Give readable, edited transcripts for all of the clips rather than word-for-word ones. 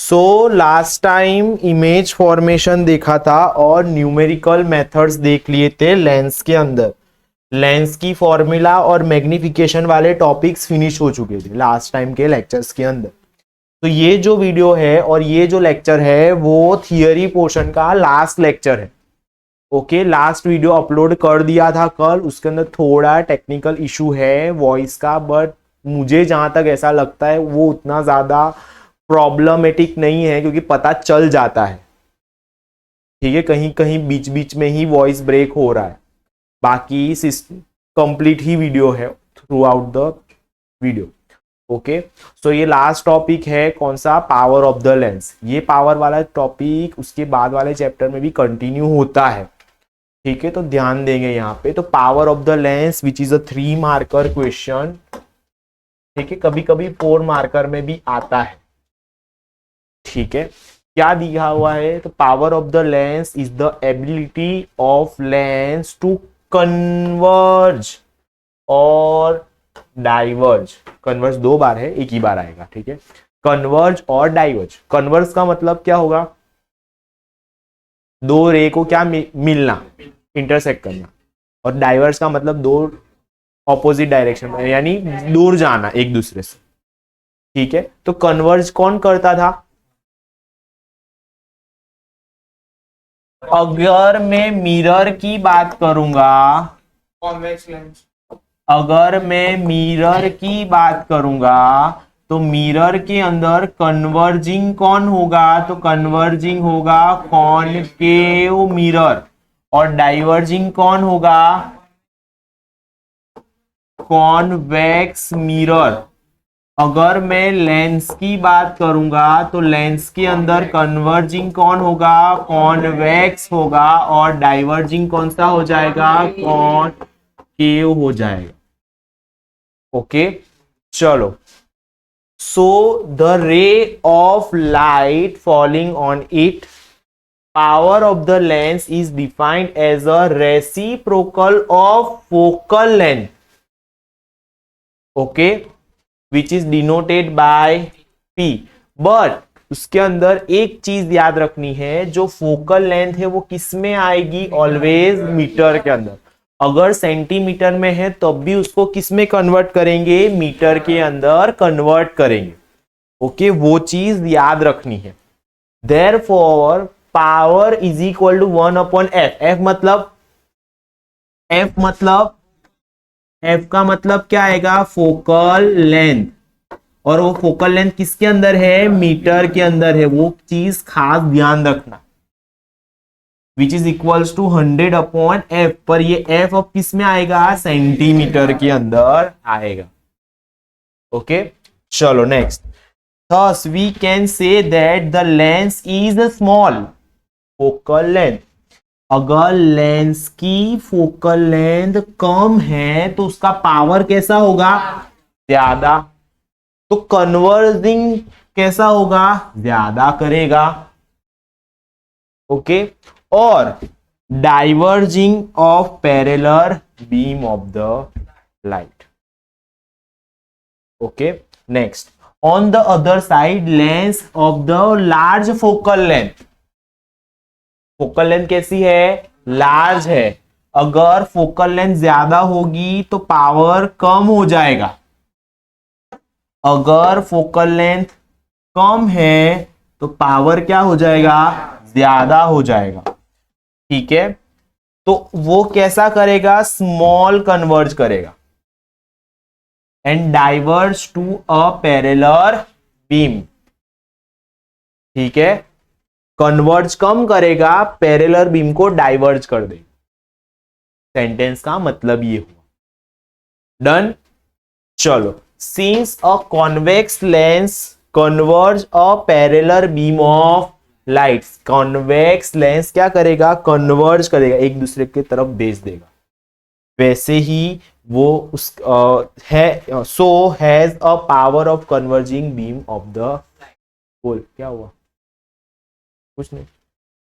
So last time image formation देखा था और न्यूमेरिकल मेथड्स देख लिए थे लेंस के अंदर। लेंस की फॉर्मूला और मैग्निफिकेशन वाले टॉपिक्स फिनिश हो चुके थे लास्ट टाइम के लेक्चर्स के अंदर। तो ये जो वीडियो है और ये जो लेक्चर है वो थियरी पोर्शन का लास्ट लेक्चर है। ओके, लास्ट वीडियो अपलोड कर दिया था कल, उसके अंदर थोड़ा टेक्निकल इशू है वॉइस का, बट मुझे जहां तक ऐसा लगता है वो उतना ज्यादा प्रॉब्लमेटिक नहीं है क्योंकि पता चल जाता है। ठीक है, कहीं कहीं बीच बीच में ही वॉइस ब्रेक हो रहा है, बाकी कंप्लीट ही वीडियो है throughout the video. Okay, so ये लास्ट टॉपिक है कौन सा, पावर ऑफ द लेंस। ये पावर वाला टॉपिक उसके बाद वाले चैप्टर में भी कंटिन्यू होता है। ठीक है, तो ध्यान देंगे यहाँ पे। तो power of the lens which is a 3 marker question. ठीक है, कभी कभी 4 मार्कर में भी आता है। ठीक है, क्या दिया हुआ है, तो power of the lens is the ability of lens to converge और डाइवर्ज। कन्वर्ज 2 बार है, एक ही बार आएगा। ठीक है, कन्वर्ज और डाइवर्ज। कन्वर्ज का मतलब क्या होगा, 2 रे को क्या मिलना, इंटरसेक्ट करना। और डाइवर्ज का मतलब 2 ऑपोजिट डायरेक्शन में, यानी दूर जाना एक दूसरे से। ठीक है, तो कन्वर्ज कौन करता था, अगर मैं मिरर की बात करूंगा, कॉन्वेक्स लेंस, अगर मैं मिरर की बात करूंगा तो मिरर के अंदर कन्वर्जिंग कौन होगा, तो कन्वर्जिंग होगा कॉनकेव मिरर। और डाइवर्जिंग कौन होगा, कॉन्वेक्स मिरर। अगर मैं लेंस की बात करूंगा तो लेंस के अंदर कन्वर्जिंग कौन होगा, कॉन्वेक्स होगा। और डाइवर्जिंग कौन सा हो जाएगा, कॉनकेव हो जाएगा। ओके, चलो। So the ray of light falling on it, power of the lens is defined as a reciprocal of focal length. Okay, which is denoted by P। But उसके अंदर एक चीज याद रखनी है, जो फोकल लेंथ है वो किस में आएगी, ऑलवेज मीटर के अंदर। अगर सेंटीमीटर में है तब भी उसको किस में कन्वर्ट करेंगे, मीटर के अंदर कन्वर्ट करेंगे। ओके, वो चीज याद रखनी है। Therefore power is equal to 1/f। F का मतलब क्या आएगा, फोकल लेंथ। और वो फोकल लेंथ किसके अंदर है, मीटर के अंदर है। वो चीज खास ध्यान रखना, विच इज इक्वल्स टू 100/f। पर ये f अब किस में आएगा, सेंटीमीटर के अंदर आएगा। ओके, चलो next. Thus we can say that the lens is small focal length. अगर लेंस की फोकल लेंथ कम है तो उसका पावर कैसा होगा, ज्यादा। तो कन्वर्जिंग कैसा होगा, ज्यादा करेगा। ओके, और diverging of parallel beam of the light. Okay, next. On the other side lens of the large focal length. Focal length कैसी है, लार्ज है। अगर फोकल लेंथ ज्यादा होगी तो पावर कम हो जाएगा। अगर फोकल लेंथ कम है तो पावर क्या हो जाएगा, ज्यादा हो जाएगा। ठीक है, तो वो कैसा करेगा, स्मॉल कन्वर्ज करेगा and diverge to a parallel beam. ठीक है, कन्वर्ज कम करेगा, पैरेलल बीम को डाइवर्ज कर देगा। सेंटेंस का मतलब ये हुआ। डन, चलो। Since a convex lens converge a parallel beam of light. Convex lens क्या करेगा, कन्वर्ज करेगा, एक दूसरे की तरफ भेज देगा। वैसे ही वो उस है, so has a power of converging beam of the whole. क्या हुआ, कुछ नहीं,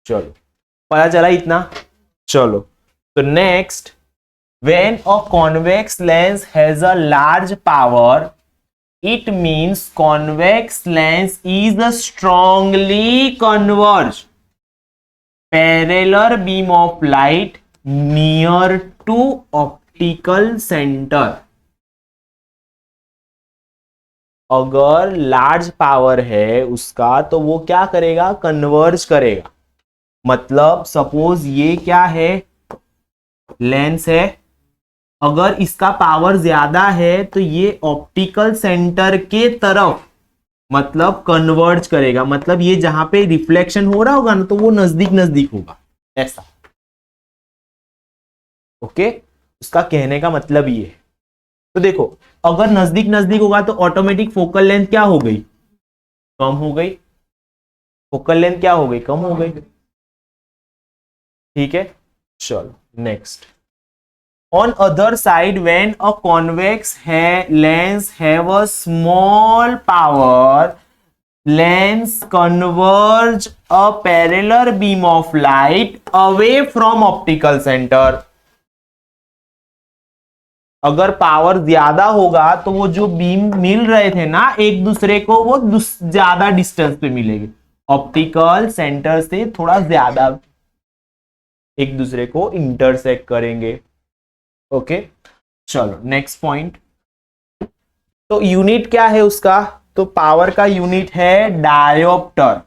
चलो पता चला इतना। चलो, तो next, when a convex lens has a large power, It means convex lens is a strongly converged parallel beam of light near to optical center. अगर लार्ज पावर है उसका तो वो क्या करेगा, कन्वर्ज करेगा. मतलब सपोज ये क्या है, लेंस है, अगर इसका पावर ज्यादा है तो ये ऑप्टिकल सेंटर के तरफ मतलब कन्वर्ज करेगा. मतलब ये जहां पे रिफ्लेक्शन हो रहा होगा ना तो वो नजदीक नजदीक होगा ऐसा. ओके, उसका कहने का मतलब ये है. तो देखो अगर नजदीक नजदीक होगा तो ऑटोमेटिक फोकल लेंथ क्या हो गई, कम हो गई. फोकल लेंथ क्या हो गई, कम हो गई. ठीक है, चलो next. On other side, when a convex lens have a small power, lens converge a parallel beam of light away from optical center. अगर पावर ज्यादा होगा तो वो जो बीम मिल रहे थे ना एक दूसरे को, वो ज्यादा डिस्टेंस पे मिलेंगे, ऑप्टिकल सेंटर से थोड़ा ज्यादा एक दूसरे को इंटरसेक्ट करेंगे. ओके, चलो नेक्स्ट पॉइंट. तो यूनिट क्या है उसका, तो पावर का यूनिट है डायोप्टर.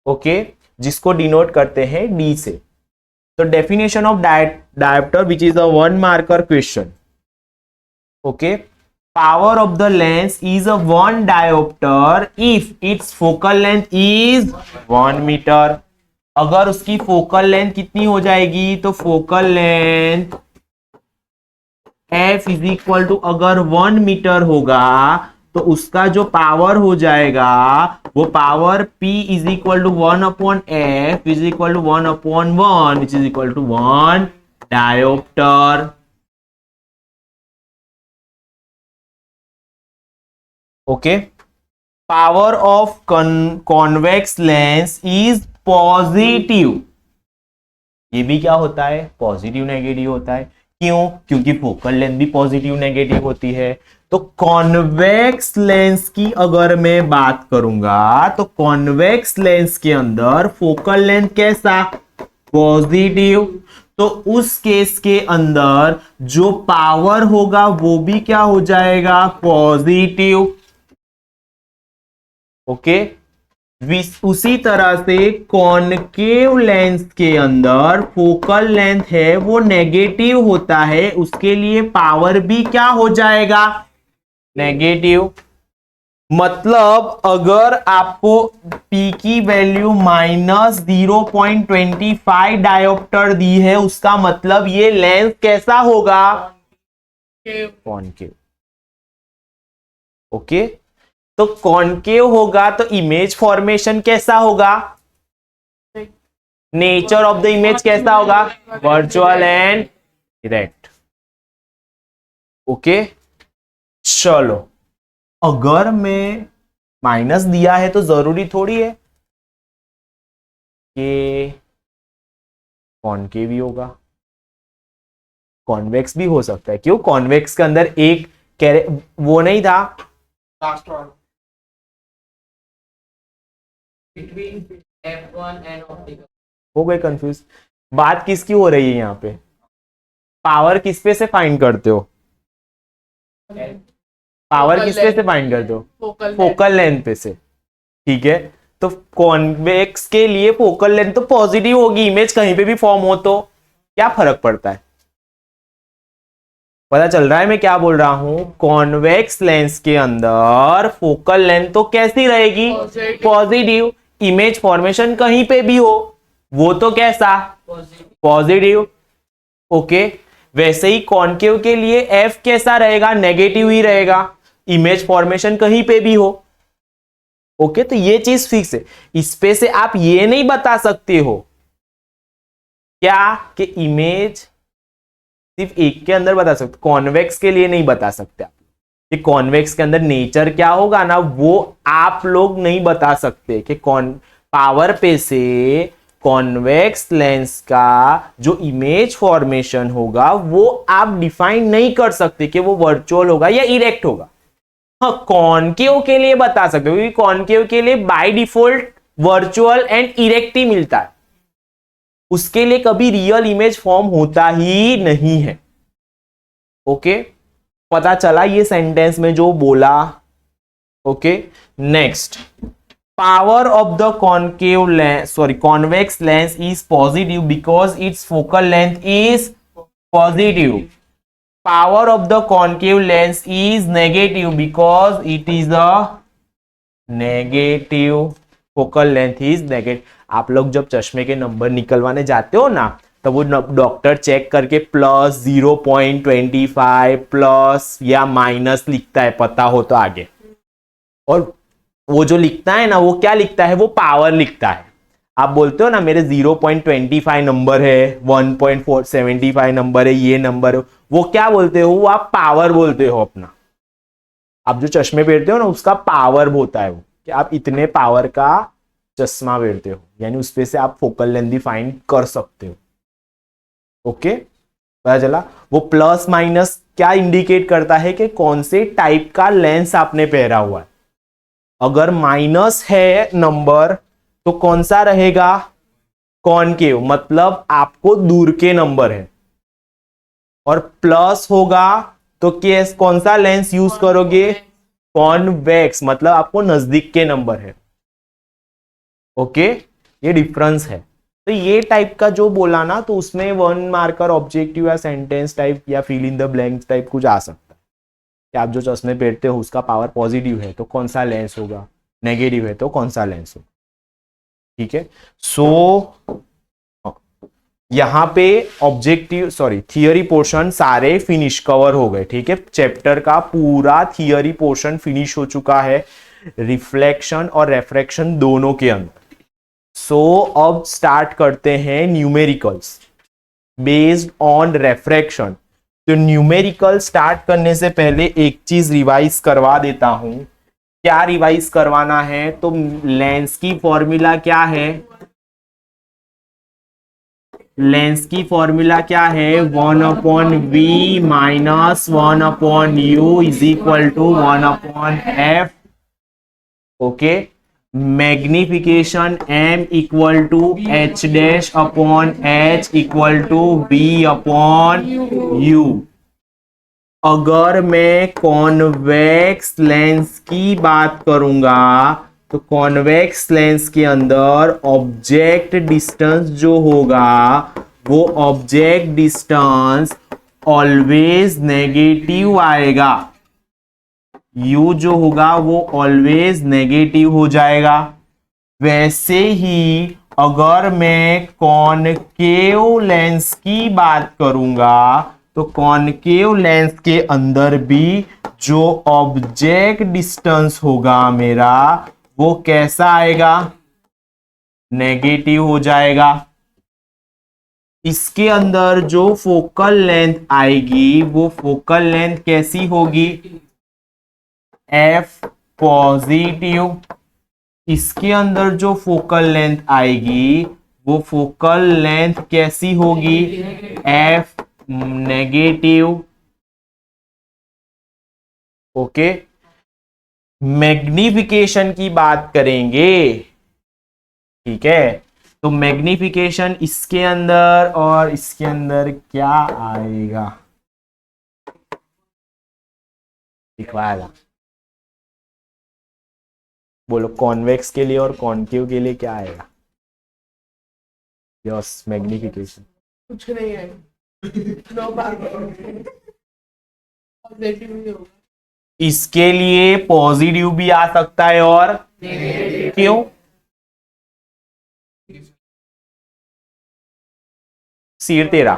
ओके, जिसको डिनोट करते हैं डी से. तो definition of dioptre which is a one marker question. Okay, power of the lens is a one dioptre if its focal length is 1 metre. अगर उसकी फोकल लेंथ कितनी हो जाएगी, तो focal length f is equal to अगर 1 metre होगा तो उसका जो पावर हो जाएगा वो power p is equal to 1/f is equal to 1/1 which is equal to 1 dioptre. Okay, power of convex lens is positive. ये भी क्या होता है, पॉजिटिव नेगेटिव होता है. क्यों, क्योंकि फोकल लेंथ भी पॉजिटिव नेगेटिव होती है. तो कॉन्वेक्स लेंस की अगर मैं बात करूंगा तो कॉन्वेक्स लेंस के अंदर फोकल लेंथ कैसा, पॉजिटिव. तो उस केस के अंदर जो पावर होगा वो भी क्या हो जाएगा, पॉजिटिव. ओके, उसी तरह से कॉनकेव लेंस के अंदर फोकल लेंथ है वो नेगेटिव होता है, उसके लिए पावर भी क्या हो जाएगा, नेगेटिव. मतलब अगर आपको P की वैल्यू -0.25 डायोप्टर दी है उसका मतलब ये लेंस कैसा होगा, कॉनकेव. ओके, तो कॉनकेव होगा तो इमेज फॉर्मेशन कैसा होगा, नेचर ऑफ द इमेज कैसा होगा, वर्चुअल एंड डायरेक्ट. ओके, चलो अगर मैं माइनस दिया है तो जरूरी थोड़ी है कि कॉनकेव ही होगा, कॉन्वेक्स भी हो सकता है. क्यों, कॉन्वेक्स के अंदर एक वो नहीं था, Last one. Between F1 and optical. हो गए कंफ्यूज. बात किसकी हो रही है यहाँ पे, पावर किस पे से फाइंड करते हो, पावर किस पे से फाइंड करते हो, फोकल लेंथ पे से. ठीक है, तो कॉन्वेक्स के लिए फोकल लेंथ तो पॉजिटिव होगी, इमेज कहीं पे भी फॉर्म हो तो क्या फर्क पड़ता है. पता चल रहा है मैं क्या बोल रहा हूं, कॉन्वेक्स लेंस के अंदर फोकल लेंथ तो कैसी रहेगी, पॉजिटिव. इमेज फॉर्मेशन कहीं पे भी हो वो तो कैसा, पॉजिटिव. ओके, वैसे ही कॉनकेव के लिए F कैसा रहेगा, नेगेटिव ही रहेगा, इमेज फॉर्मेशन कहीं पे भी हो. ओके, तो ये चीज फिक्स है. इस पे से आप ये नहीं बता सकते हो क्या कि इमेज सिर्फ एक के अंदर बता सकते, कॉन्वेक्स के लिए नहीं बता सकते आप कि कॉन्वेक्स के अंदर नेचर क्या होगा ना, वो आप लोग नहीं बता सकते कि पावर पे से कॉन्वेक्स लेंस का जो इमेज फॉर्मेशन होगा वो आप डिफाइन नहीं कर सकते कि वो वर्चुअल होगा या इरेक्ट होगा. हाँ, कॉनकेव के लिए बता सकते हो, क्योंकि कॉनकेव के लिए by default virtual and erect ही मिलता है, उसके लिए कभी रियल इमेज फॉर्म होता ही नहीं है। ओके, पता चला ये सेंटेंस में जो बोला। Okay, next, power of the concave lens, sorry convex lens is positive because it's focal length is positive. Power of the concave lens is negative because it is a negative, focal length is negative. आप लोग जब चश्मे के number निकलवाने जाते हो ना, तो वो डॉक्टर चेक करके प्लस 0.25 प्लस या माइनस लिखता है, पता हो तो आगे। और वो जो लिखता है ना, वो क्या लिखता है, वो पावर लिखता है। आप बोलते हो ना मेरे 0.25 नंबर है, 1.475 नंबर है, ये नंबर है, वो क्या बोलते हो, वो आप पावर बोलते हो अपना। आप जो चश्मे पहनते हो ना, उसका पावर होता है वो, कि आप इतने पावर का चश्मा पहनते हो, यानी उस पे से आप फोकल लेंथ डिफाइन कर सकते हो। ओके, पता चला। वो प्लस माइनस क्या इंडिकेट करता है कि कौन से टाइप का लेंस आपने पहना हुआ है। अगर माइनस है नंबर तो कौन सा रहेगा, कॉनकेव, मतलब आपको दूर के नंबर है। और प्लस होगा तो केस कौन सा लेंस यूज करोगे, कॉन्वेक्स, मतलब आपको नजदीक के नंबर है। ओके, ये डिफरेंस है। तो ये टाइप का जो बोला ना, तो उसमें वन मार्कर ऑब्जेक्टिव या सेंटेंस टाइप या fill in the blank type कुछ आ सकता है कि आप जो चश्मे पहनते हो उसका पावर पॉजिटिव है तो कौन सा लेंस होगा, नेगेटिव है तो कौन सा लेंस होगा। ठीक है, सो यहां पे ऑब्जेक्टिव सॉरी थियरी पोर्शन सारे फिनिश कवर हो गए। ठीक है, चैप्टर का पूरा थियरी पोर्शन फिनिश हो चुका है, रिफ्लेक्शन और रेफ्रैक्शन दोनों के अंदर। सो अब स्टार्ट करते हैं न्यूमेरिकल्स बेस्ड ऑन रेफ्रैक्शन। तो न्यूमेरिकल स्टार्ट करने से पहले एक चीज रिवाइज करवा देता हूं। क्या रिवाइज करवाना है, तो लेंस की फॉर्मूला क्या है, लेंस की फॉर्मूला क्या है, 1/v minus 1/u is equal to 1/f। Okay, magnification m equal to h dash upon h equal to v upon u। अगर मैं कॉन्वेक्स लेंस की बात करूंगा तो कॉन्वेक्स लेंस के अंदर ऑब्जेक्ट डिस्टेंस जो होगा वो ऑब्जेक्ट डिस्टेंस ऑलवेज नेगेटिव आएगा। u जो होगा वो ऑलवेज नेगेटिव हो जाएगा। वैसे ही अगर मैं कॉनकेव लेंस की बात करूंगा तो कॉनकेव लेंस के अंदर भी जो ऑब्जेक्ट डिस्टेंस होगा मेरा वो कैसा आएगा, नेगेटिव हो जाएगा। इसके अंदर जो फोकल लेंथ आएगी वो फोकल लेंथ कैसी होगी, f पॉजिटिव। इसके अंदर जो फोकल लेंथ आएगी वो फोकल लेंथ कैसी होगी, f नेगेटिव। ओके, मैग्निफिकेशन की बात करेंगे। ठीक है, तो मैग्निफिकेशन इसके अंदर और इसके अंदर क्या आएगा, दिखवाएगा। बोलो कॉन्वेक्स के लिए और कॉनकेव के लिए क्या आएगा, यस मैग्निफिकेशन कुछ नहीं है, नो पॉजिटिव ही होगा। इसके लिए पॉजिटिव भी आ सकता है और क्यों, सिर तेरा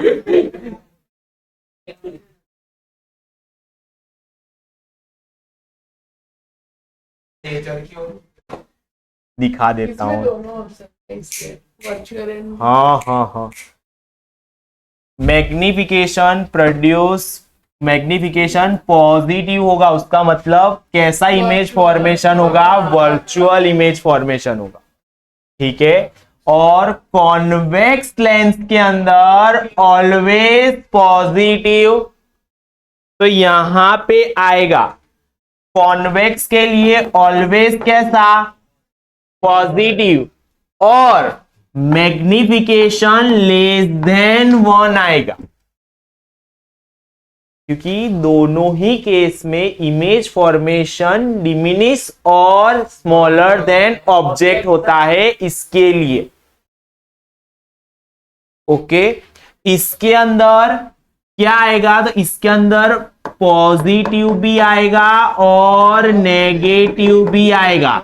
दिखा देता इसमें हूं। दोनों ऑप्शन है, इसके वर्चुअल एंड हाँ हाँ हाँ, मैग्निफिकेशन प्रोड्यूस, मैग्निफिकेशन पॉजिटिव होगा, उसका मतलब कैसा इमेज फॉर्मेशन होगा, वर्चुअल इमेज फॉर्मेशन होगा। ठीक है, और कॉन्वेक्स लेंस के अंदर ऑलवेज पॉजिटिव, तो यहां पे आएगा कॉन्वेक्स के लिए ऑलवेज कैसा, पॉजिटिव, और मैग्निफिकेशन लेस देन 1 आएगा, क्योंकि दोनों ही केस में इमेज फॉर्मेशन डिमिनिश और स्मॉलर देन ऑब्जेक्ट होता है इसके लिए। ओके, इसके अंदर क्या आएगा, तो इसके अंदर पॉजिटिव भी आएगा और नेगेटिव भी आएगा।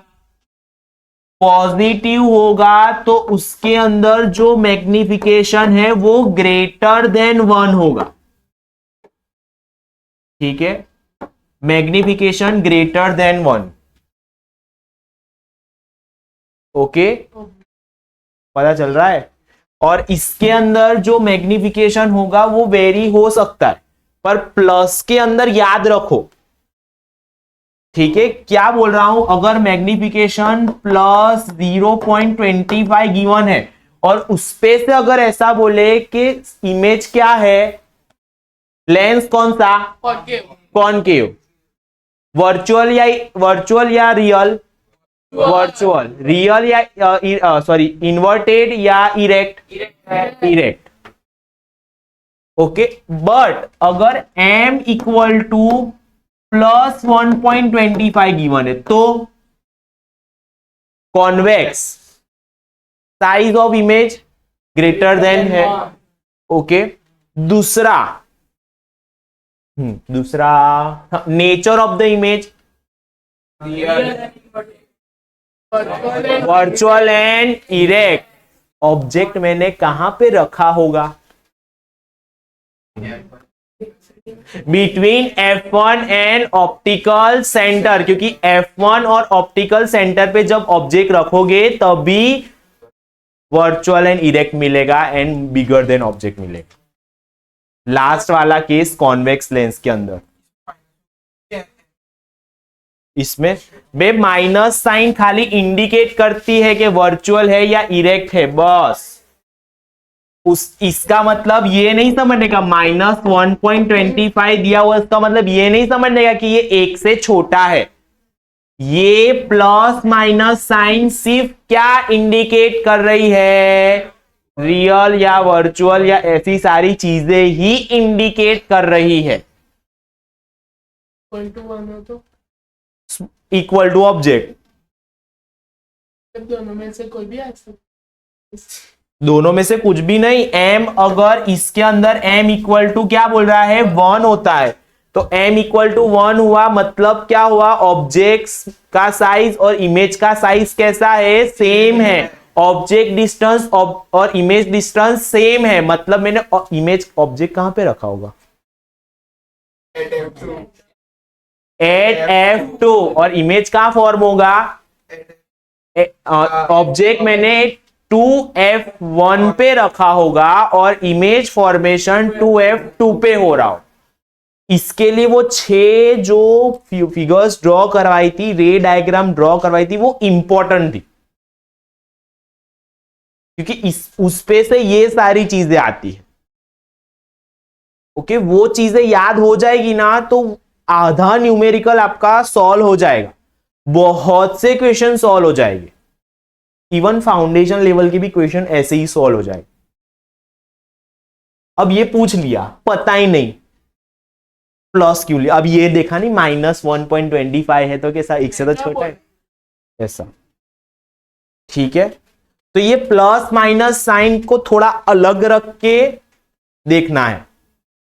पॉजिटिव होगा तो उसके अंदर जो मैग्निफिकेशन है वो ग्रेटर देन 1 होगा। ठीक है, मैग्निफिकेशन ग्रेटर देन 1। ओके, पता चल रहा है। और इसके अंदर जो मैग्निफिकेशन होगा वो वेरी हो सकता है, पर प्लस के अंदर याद रखो। ठीक है, क्या बोल रहा हूं, अगर मैग्निफिकेशन प्लस 0.25 गिवन है और उस पे से अगर ऐसा बोले कि इमेज क्या है, लेंस कौन सा, कॉनकेव, वर्चुअल या रियल, वर्चुअल, रियल या सॉरी इन्वर्टेड या इरेक्ट। ओके, बट अगर m equal two plus 1.25 given है तो convex, size of image greater than है। ओके, दूसरा nature of the image, virtual and erect. Object मैंने कहां पे रखा होगा, between F1 and optical centre, क्योंकि F1 और ऑप्टिकल सेंटर पे जब ऑब्जेक्ट रखोगे तभी वर्चुअल एंड इरेक्ट मिलेगा एंड बिगर देन ऑब्जेक्ट मिलेगा। लास्ट वाला केस कॉन्वेक्स लेंस के अंदर, इसमें बे माइनस साइन खाली इंडिकेट करती है कि वर्चुअल है या इरेक्ट है, बस। इसका मतलब ये नहीं समझने का -1.25 दिया हुआ, इसका मतलब ये नहीं समझने का कि ये 1 से छोटा है। ये प्लस माइनस साइन सिर्फ क्या इंडिकेट कर रही है, रियल या वर्चुअल या ऐसी सारी चीजें ही इंडिकेट कर रही है। इक्वल टू ऑब्जेक्ट, दोनों में से कोई भी आ सकता, दोनों में से कुछ भी नहीं। m अगर इसके अंदर m इक्वल टू क्या बोल रहा है, 1 होता है, तो m इक्वल टू 1 हुआ, मतलब क्या हुआ, ऑब्जेक्ट्स का साइज और इमेज का साइज कैसा है, सेम है। ऑब्जेक्ट डिस्टेंस और इमेज डिस्टेंस सेम है, मतलब मैंने इमेज ऑब्जेक्ट कहां पे रखा होगा, एट F2, और इमेज कहां फॉर्म होगा, ऑब्जेक्ट मैंने 2F1 पे रखा होगा और इमेज फॉर्मेशन 2F2 पे हो रहा हो। इसके लिए वो 6 जो फिगर्स ड्रॉ करवाई थी, रे डायग्राम ड्रॉ करवाई थी, वो इंपॉर्टेंट थी, क्योंकि उस पे से ये सारी चीजें आती है। ओके, वो चीजें याद हो जाएगी ना तो आधा न्यूमेरिकल आपका सॉल्व हो जाएगा, बहुत से क्वेश्चन सॉल्व हो जाएंगे, इवन फाउंडेशन लेवल के भी क्वेश्चन ऐसे ही सॉल्व हो जाएंगे। अब ये पूछ लिया, पता ही नहीं प्लस क्यों लिया, अब ये देखा नहीं -1.25 है तो कैसा, 1 से तो छोटा है ऐसा। ठीक है, तो ये प्लस माइनस साइन को थोड़ा अलग रख के देखना है।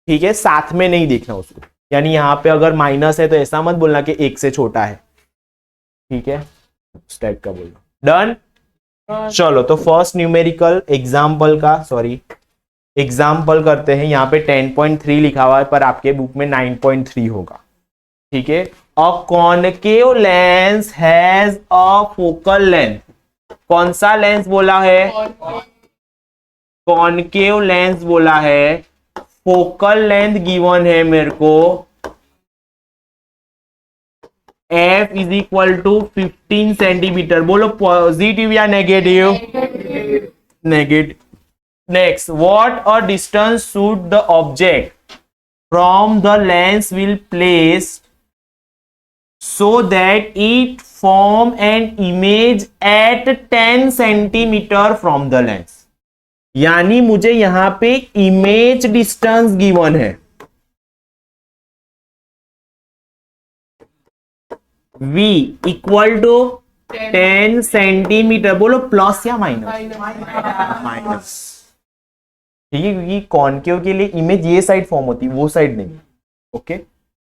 ठीक है, साथ में नहीं देखना उसको, यानी यहां पे अगर माइनस है तो ऐसा मत बोलना कि 1 से छोटा है। ठीक है, उस टाइप का बोलना। डन, चलो तो फर्स्ट न्यूमेरिकल एग्जाम्पल करते हैं। यहाँ पे 10.3 लिखा हुआ है पर आपके बुक में 9.3 होगा। ठीक है, a concave lens has a focal length, कौन सा लेंस बोला है, कॉनकेव लेंस बोला है, फोकल लेंथ गिवन है मेरे को, f is equal to 15 centimetre. बोलो पॉजिटिव या negative, negative. Next, what a distance should the object from the lens will place so that it form an image at 10 centimeter from the lens. यानी मुझे यहां पे image distance given है, v equal to 10 centimetre. बोलो plus या minus? Minus. ठीक है, क्योंकि कॉनकेव के लिए इमेज ये साइड फॉर्म होती, वो साइड नहीं. Okay,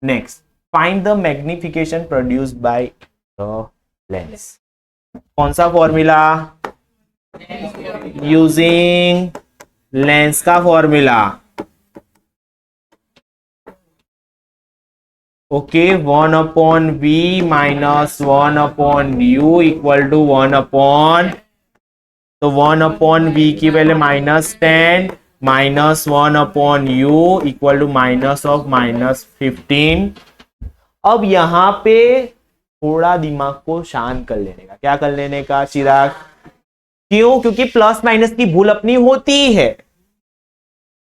next, find the magnification produced by the lens. कौन सा फॉर्मूला? यूजिंग लेंस का formula. Okay, 1 upon v minus 1 upon u equal to 1 upon, तो 1 अपॉन वी की value -10 minus 1 upon u equal to minus of -15. अब यहां पे थोड़ा दिमाग को शांत कर लेने का. क्या कर लेने का चिराग? क्यों? क्योंकि प्लस माइनस की भूल अपनी होती है.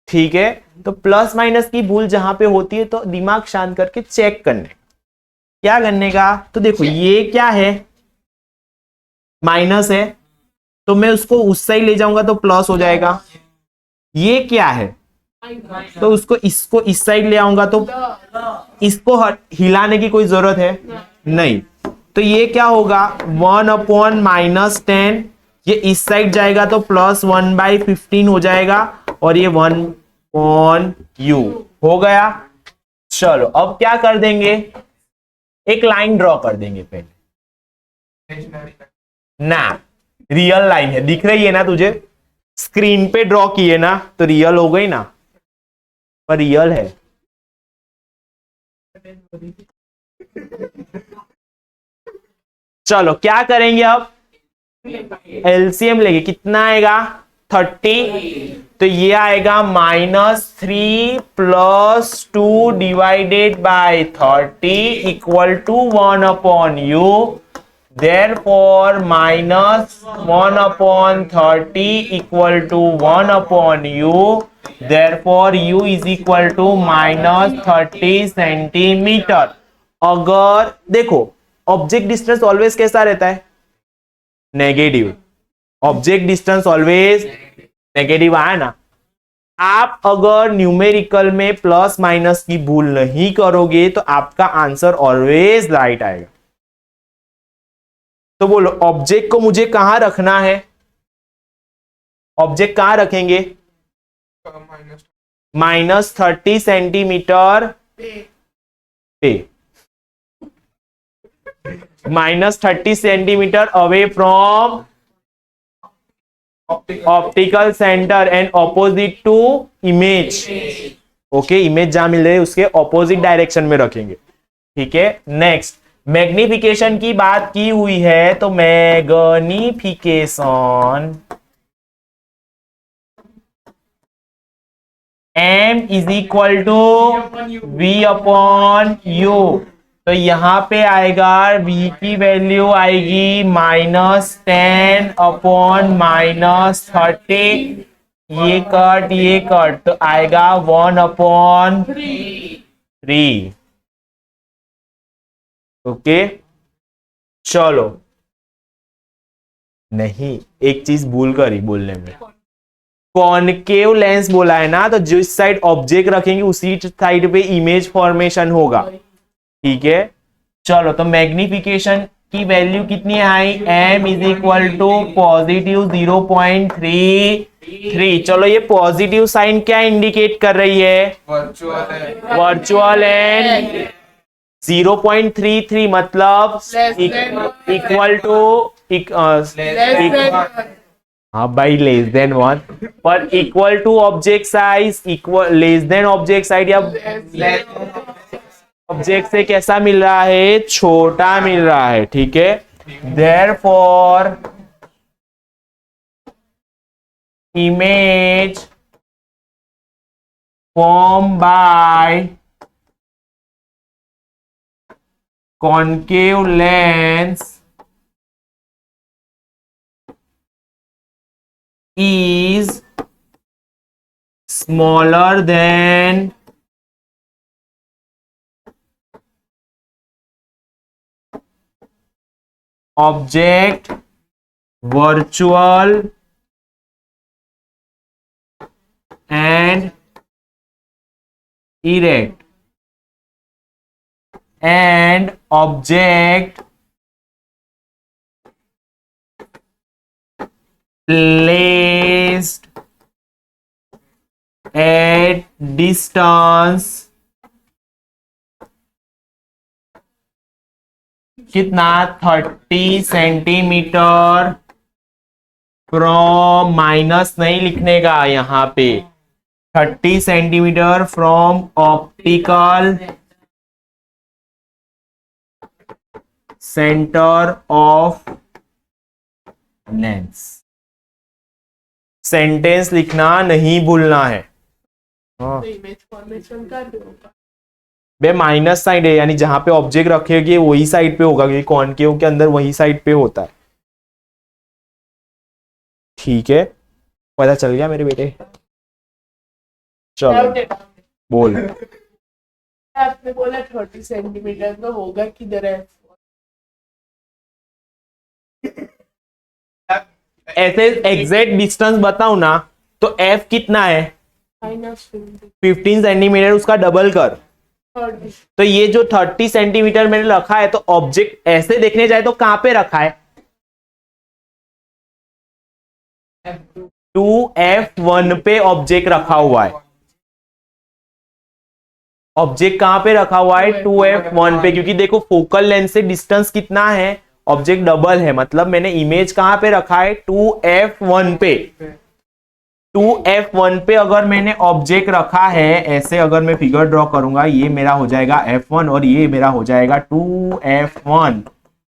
ठीक है, तो प्लस माइनस की भूल जहां पे होती है तो दिमाग शांत करके चेक करने का. क्या करने का? तो देखो ये क्या है, माइनस है, तो मैं उसको उस साइड ले जाऊंगा तो प्लस हो जाएगा. ये क्या है, तो उसको इसको इस साइड ले आऊंगा तो इसको हिलाने की कोई जरूरत है नहीं. तो ये क्या होगा, 1 अपॉन -10, ये इस साइड जाएगा तो +1/15 हो जाएगा, और ये 1 अपॉन यू हो गया. चलो अब क्या कर देंगे, एक लाइन ड्रॉ कर देंगे पहले. ना, रियल लाइन है, दिख रही है ना तुझे? स्क्रीन पे ड्रॉ किए ना तो रियल हो गई ना, पर रियल है. चलो क्या करेंगे अब, एलसीएम लेंगे. कितना आएगा? 30. तो ये आएगा -3 + 2 divided by 30 equal to 1 upon u. Therefore -1 upon 30 equal to 1 upon u. Therefore u is equal to -30 centimetre. अगर देखो ऑब्जेक्ट डिस्टेंस ऑलवेज कैसा रहता है? Negative. Object distance always negative आया ना. आप अगर न्यूमेरिकल में प्लस माइनस की भूल नहीं करोगे तो आपका आंसर ऑलवेज राइट आएगा. तो बोलो ऑब्जेक्ट को मुझे कहां रखना है? ऑब्जेक्ट कहां रखेंगे? -30 सेंटीमीटर पे. -30 centimetre away from optical centre and opposite to image. Okay, image जहां मिल रही है उसके ऑपोजिट डायरेक्शन में रखेंगे. ठीक है, नेक्स्ट, मैग्निफिकेशन की बात की हुई है तो magnification m is equal to v upon u. तो यहां पे आएगा v की वैल्यू आएगी -10 अपॉन -30. ये कट तो आएगा 1 अपॉन 3. ओके, चलो. नहीं, एक चीज भूल करी बोलने में. कॉनकेव लेंस बोला है ना, तो जिस साइड ऑब्जेक्ट रखेंगे उसी साइड पे इमेज फॉर्मेशन होगा. ठीक है, चलो. तो मैग्निफिकेशन की वैल्यू कितनी आई? m is equal to +0.33. चलो, ये पॉजिटिव साइन क्या इंडिकेट कर रही है? वर्चुअल एंड 0.33 मतलब इक्वल टू, हाँ भाई, <1 पर equal to object size, equal < object size, या ऑब्जेक्ट से कैसा मिल रहा है? छोटा मिल रहा है. ठीक है, therefore image formed by concave lens is smaller than object virtual and erect and object placed at distance कितना 30 सेंटीमीटर फ्रॉम, माइनस नहीं लिखने का यहां पे, 30 centimetre from optical centre of lens. Sentence लिखना नहीं भूलना है। हाँ। तो इमेज फॉर्मेशन कर दो। बे माइनस साइड है, यानी जहां पे ऑब्जेक्ट रखेगी वही साइड पे होगा, क्योंकि कॉनकेव के अंदर वही साइड पे होता है। ठीक है, पता चल गया मेरे बेटे। चलो बोल। आपने बोला 30 सेंटीमीटर, तो होगा किधर है? ऐसे एग्जैक्ट डिस्टेंस बताऊं ना तो f कितना है? -15 15 सेंटीमीटर, उसका डबल कर। 30 तो ये जो 30 सेंटीमीटर मैंने रखा है, तो ऑब्जेक्ट ऐसे देखने जाए तो कहां पे रखा है? 2f1 पे ऑब्जेक्ट रखा हुआ है। ऑब्जेक्ट कहां पे रखा हुआ है? 2f1 पे, क्योंकि देखो फोकल लेंथ से डिस्टेंस कितना है? ऑब्जेक्ट डबल है, मतलब मैंने इमेज कहां पे रखा है? 2f1 पे। 2f1 पे अगर मैंने ऑब्जेक्ट रखा है, ऐसे अगर मैं फिगर ड्रॉ करूंगा, ये मेरा हो जाएगा f1 और ये मेरा हो जाएगा 2f1,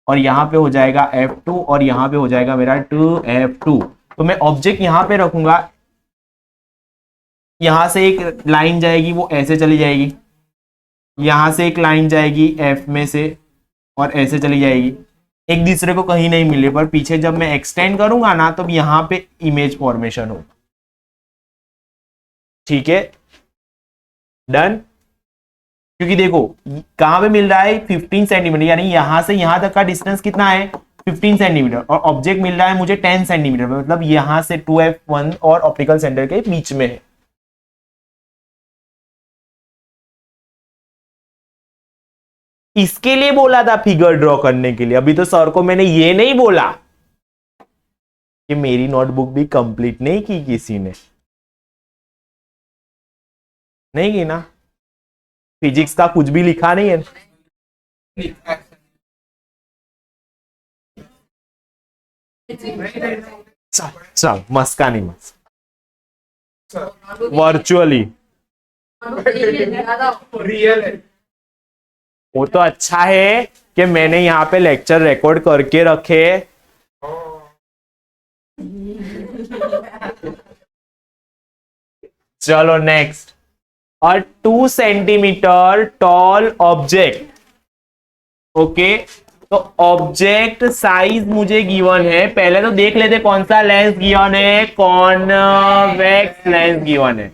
और यहां पे हो जाएगा f2 और यहां पे हो जाएगा मेरा 2f2। तो मैं ऑब्जेक्ट यहां पे रखूंगा, यहां से एक लाइन जाएगी, वो ऐसे चली जाएगी, यहां से एक लाइन जाएगी f में से और ऐसे चली जाएगी, एक दूसरे को कहीं नहीं मिले, पर पीछे जब मैं एक्सटेंड करूंगा ना, तब यहां पे इमेज फॉर्मेशन होगा। ठीक है, डन। क्योंकि देखो कहां पे मिल रहा है? 15 सेंटीमीटर, यानी यहां से यहां तक का डिस्टेंस कितना है? 15 सेंटीमीटर, और ऑब्जेक्ट मिल रहा है मुझे 10 सेंटीमीटर, मतलब यहां से 2f1 और ऑप्टिकल सेंटर के बीच में है। इसके लिए बोला था फिगर ड्रॉ करने के लिए, अभी तो सर को मैंने ये नहीं बोला कि मेरी नोटबुक भी कंप्लीट नहीं की किसी ने, नहीं की ना? फिजिक्स का कुछ भी लिखा नहीं है। चल मस्का नहीं, मस्का वर्चुअली रियल है। वो तो अच्छा है कि मैंने यहाँ पे लेक्चर रिकॉर्ड करके रखे। चलो नेक्स्ट, अ 2 सेंटीमीटर टॉल ऑब्जेक्ट। ओके, तो ऑब्जेक्ट साइज मुझे गिवन है, पहले तो देख लेते कौन सा लेंस गिवन है। कॉन्वेक्स लेंस गिवन है।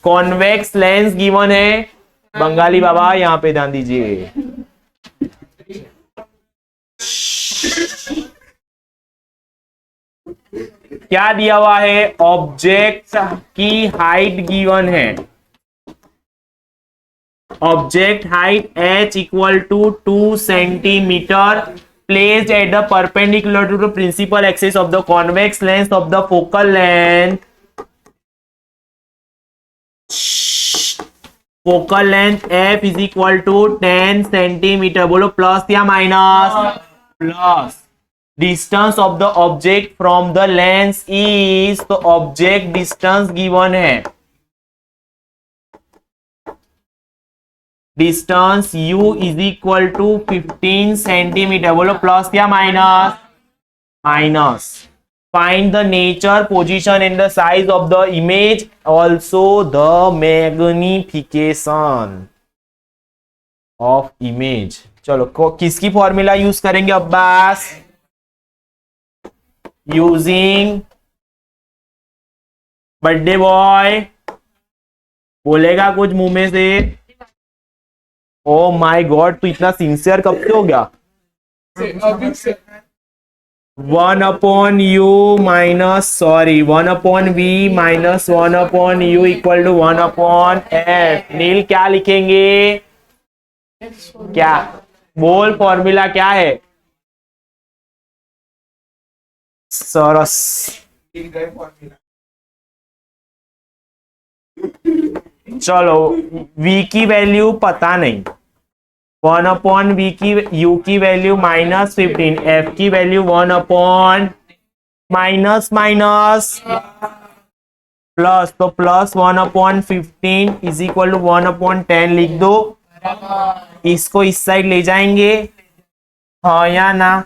कॉन्वेक्स लेंस गिवन है। बंगाली बाबा यहाँ पे ध्यान दीजिए। क्या दिया हुआ है? ऑब्जेक्ट की हाइट गिवन है। Object height h equal to 2 centimetre placed at the perpendicular to the principal axis of the convex lens of the focal length. Focal length f is equal to 10 centimetre. बोलो plus या minus? Plus. Distance of the object from the lens is, तो object distance given है, distance u is equal to 15 centimetre. बोलो plus या minus? Minus. Find the nature, position and the size of the image, also the magnification of image. चलो किसकी formula use करेंगे Abbas? Using birthday boy बोलेगा कुछ मुंह में से? ओ माय गॉड, तू इतना सिंसियर कब से हो गया? अभी से 1/u minus sorry 1/v minus 1/u equal to 1/f। Neel क्या लिखेंगे? क्या बोल, फॉर्मूला क्या है? सरस। चलो, v की वैल्यू पता नहीं, 1/v की u की वैल्यू -15, f की वैल्यू 1/ माइनस माइनस प्लस, तो प्लस 1/15 इज इक्वल टू 1/10 लिख दो। इसको इस साइड ले जाएंगे, हाँ या ना?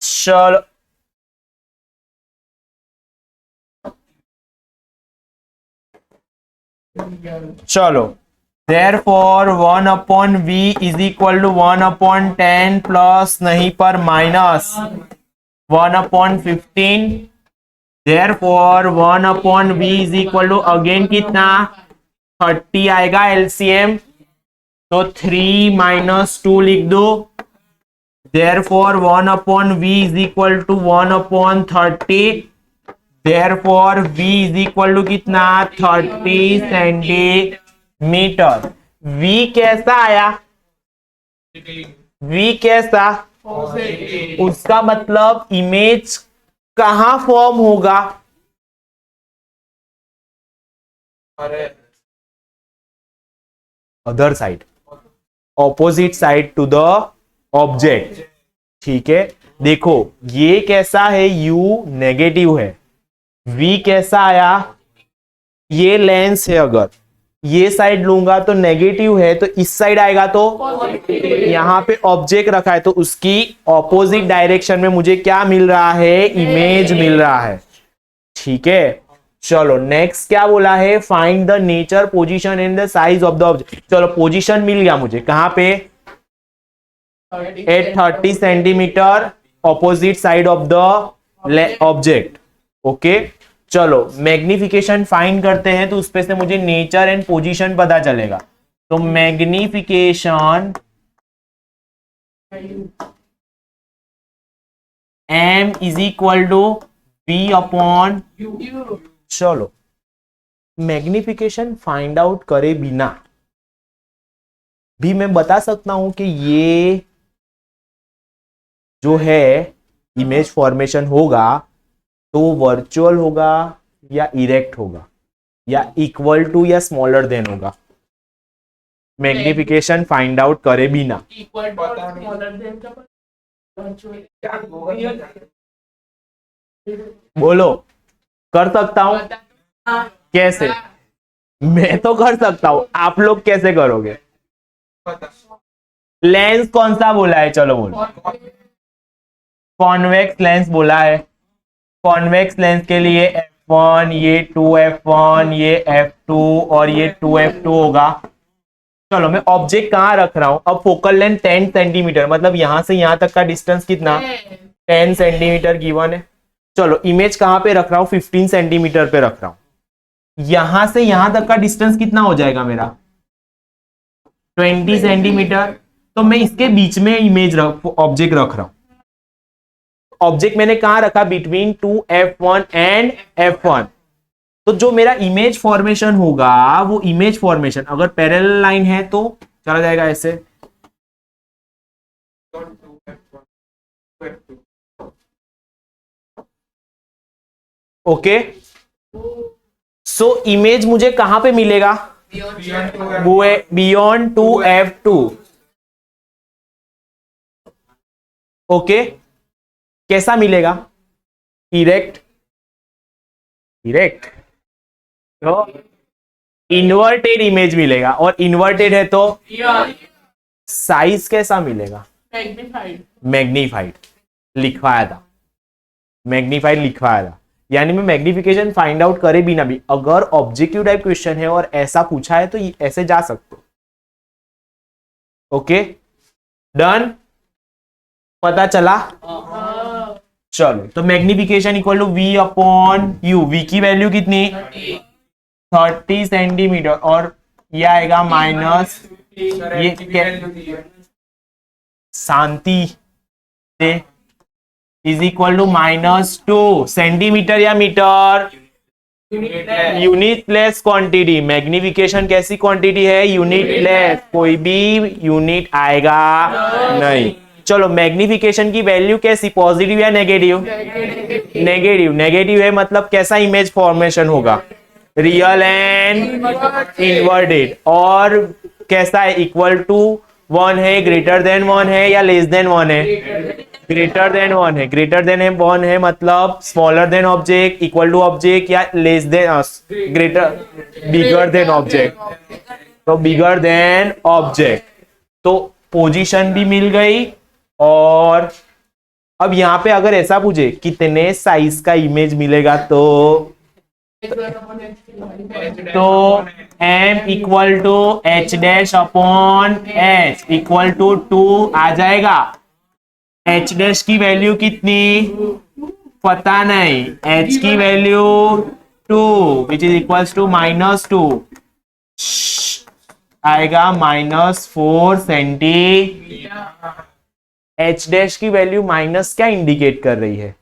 चलो चलो, therefore 1/v is equal to 1/10 plus नहीं पर minus 1/15। therefore 1/v is equal to again कितना? 30 आएगा एलसीएम, तो 3 - 2 लिख दो। therefore 1/v is equal to 1/30। therefore v is equal to कितना? 30 सेंटीमीटर। v कैसा आया? v कैसा? उसका मतलब इमेज कहां फॉर्म होगा? Other side, opposite side to the object. ठीक है, देखो ये कैसा है? u नेगेटिव है। v कैसा आया? ये लेंस है, अगर ये साइड लूंगा तो नेगेटिव है, तो इस साइड आएगा तो यहां पे ऑब्जेक्ट रखा है, तो उसकी ऑपोजिट डायरेक्शन में मुझे क्या मिल रहा है? इमेज मिल रहा है। ठीक है, चलो नेक्स्ट क्या बोला है? Find the nature, position and the size of the object. चलो पोजीशन मिल गया मुझे, कहां पे? At 30 centimetre opposite side of the object. Okay, चलो मैग्निफिकेशन फाइंड करते हैं, तो उसपे से मुझे नेचर एंड पोजीशन पता चलेगा। तो magnification m is equal to v/u। चलो, मैग्निफिकेशन फाइंड आउट करे बिना भी मैं बता सकता हूं कि ये जो है इमेज फॉर्मेशन होगा तो वर्चुअल होगा या इरेक्ट होगा या इक्वल टू या स्मॉलर देन होगा। मैग्निफिकेशन फाइंड आउट करे बिना। इक्वल टू और स्मॉलर देन का बोलो, कर सकता हूं? कैसे? मैं तो कर सकता हूं, आप लोग कैसे करोगे? लेंस कौन सा बोला है? चलो बोलो। कॉन्वेक्स लेंस बोला है। कॉन्वेक्स लेंस के लिए f1, ये 2f1, ये f2 और ये 2f2 होगा। चलो मैं ऑब्जेक्ट कहां रख रहा हूं? अब फोकल लेंथ 10 सेंटीमीटर, मतलब यहां से यहां तक का डिस्टेंस कितना? 10 सेंटीमीटर गिवन है। चलो इमेज कहां पे रख रहा हूं? 15 सेंटीमीटर पे रख रहा हूं। यहां से यहां तक का डिस्टेंस कितना हो जाएगा मेरा? 20 सेंटीमीटर। तो मैं इसके बीच में इमेज ऑब्जेक्ट रख रहा हूं। ऑब्जेक्ट मैंने कहां रखा? Between 2f1 and f1। तो जो मेरा इमेज फॉर्मेशन होगा, वो इमेज फॉर्मेशन अगर पैरेलल लाइन है तो चला जाएगा ऐसे। ओके, सो इमेज मुझे कहां पे मिलेगा? Beyond 2f2। ओके, कैसा मिलेगा? इरेक्ट। इरेक्ट तो इन्वर्टेड इमेज मिलेगा, और इन्वर्टेड है तो साइज कैसा मिलेगा? मैग्नीफाइड। मैग्नीफाइड लिखवाया था, मैग्नीफाइड लिखवाया था। यानी मैं मैग्निफिकेशन फाइंड आउट करे बिना भी, अगर ऑब्जेक्टिव टाइप क्वेश्चन है और ऐसा पूछा है तो ऐसे जा सकते हो। ओके, डन, पता चला? चलो, तो magnification equal to v/u। v की वैल्यू कितनी? 30 सेंटीमीटर, और ये आएगा ये शांति से इज इक्वल टू -2 सेंटीमीटर या metre, unitless quantity. Magnification कैसी क्वांटिटी है, यूनिट लेस, कोई भी यूनिट आएगा नहीं। चलो मैग्निफिकेशन की वैल्यू कैसी, पॉजिटिव या नेगेटिव, नेगेटिव, नेगेटिव है मतलब कैसा इमेज फॉर्मेशन होगा, रियल एंड इन्वर्टेड। और कैसा है, इक्वल टू 1 है, ग्रेटर देन 1 है या लेस देन 1 है, ग्रेटर देन 1 है। ग्रेटर देन 1 है मतलब smaller than object, equal to object या less than, greater, bigger than object, तो बिगर देन ऑब्जेक्ट। तो पोजीशन भी मिल गई। और अब यहां पे अगर ऐसा पूछे कितने साइज का इमेज मिलेगा तो m equal to h dash upon h equal to 2 आ जाएगा। h डैश की वैल्यू कितनी पता नहीं, h की वैल्यू 2 विच इज इक्वल्स टू -2 आएगा -4 सेंटी। h डैश की वैल्यू माइनस क्या इंडिकेट कर रही है,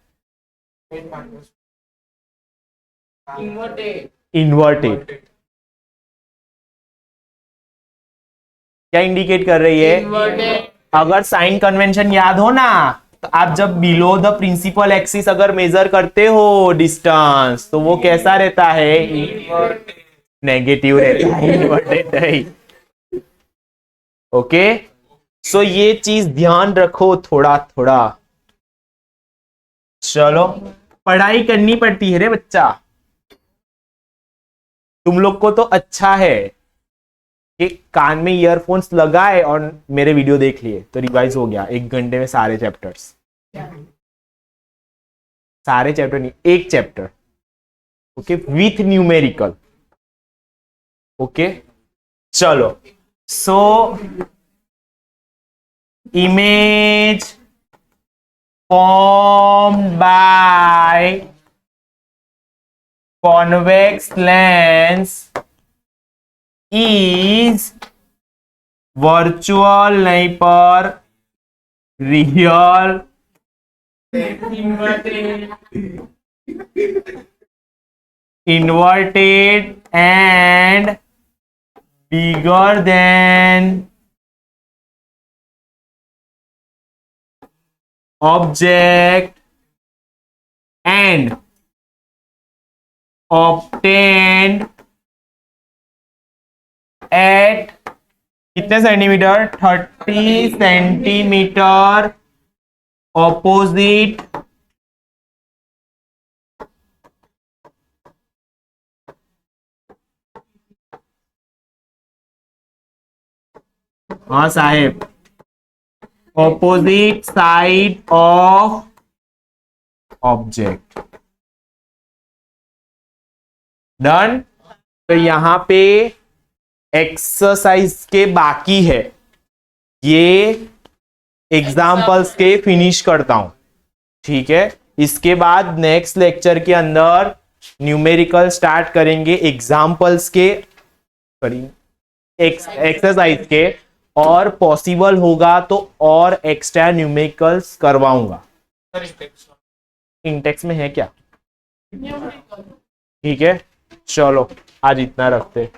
इन्वर्टेड। क्या इंडिकेट कर रही है, अगर साइन कन्वेंशन याद हो ना, तो आप जब बिलो द प्रिंसिपल एक्सिस अगर मेजर करते हो डिस्टेंस, तो वो कैसा रहता है, नेगेटिव रहता है, इन्वर्टेड नहीं। ओके, सो ये चीज ध्यान रखो थोड़ा थोड़ा। चलो पढ़ाई करनी पड़ती है रे बच्चा, तुम लोग को तो अच्छा है कि कान में ईयरफोन्स लगाए और मेरे वीडियो देख लिए तो रिवाइज हो गया 1 घंटे में सारे चैप्टर्स, सारे चैप्टर नहीं, एक chapter. Okay, with numerical. Okay, चलो। सो image formed by convex lens is virtual नहीं पर real inverted and bigger than object and obtained at कितने सेंटीमीटर, 30 सेंटीमीटर ऑपोजिट हाँ साहेब, opposite side of object. Done. तो यहां पे एक्सरसाइज के बाकी है, ये एग्जाम्पल्स के फिनिश करता हूं, ठीक है। इसके बाद नेक्स्ट लेक्चर के अंदर न्यूमेरिकल स्टार्ट करेंगे, एग्जाम्पल्स के एक्सरसाइज के, और पॉसिबल होगा तो और एक्स्ट्रा न्यूमेरिकल्स करवाऊंगा। इंटेक्स में है क्या, ठीक है। चलो आज इतना रखते।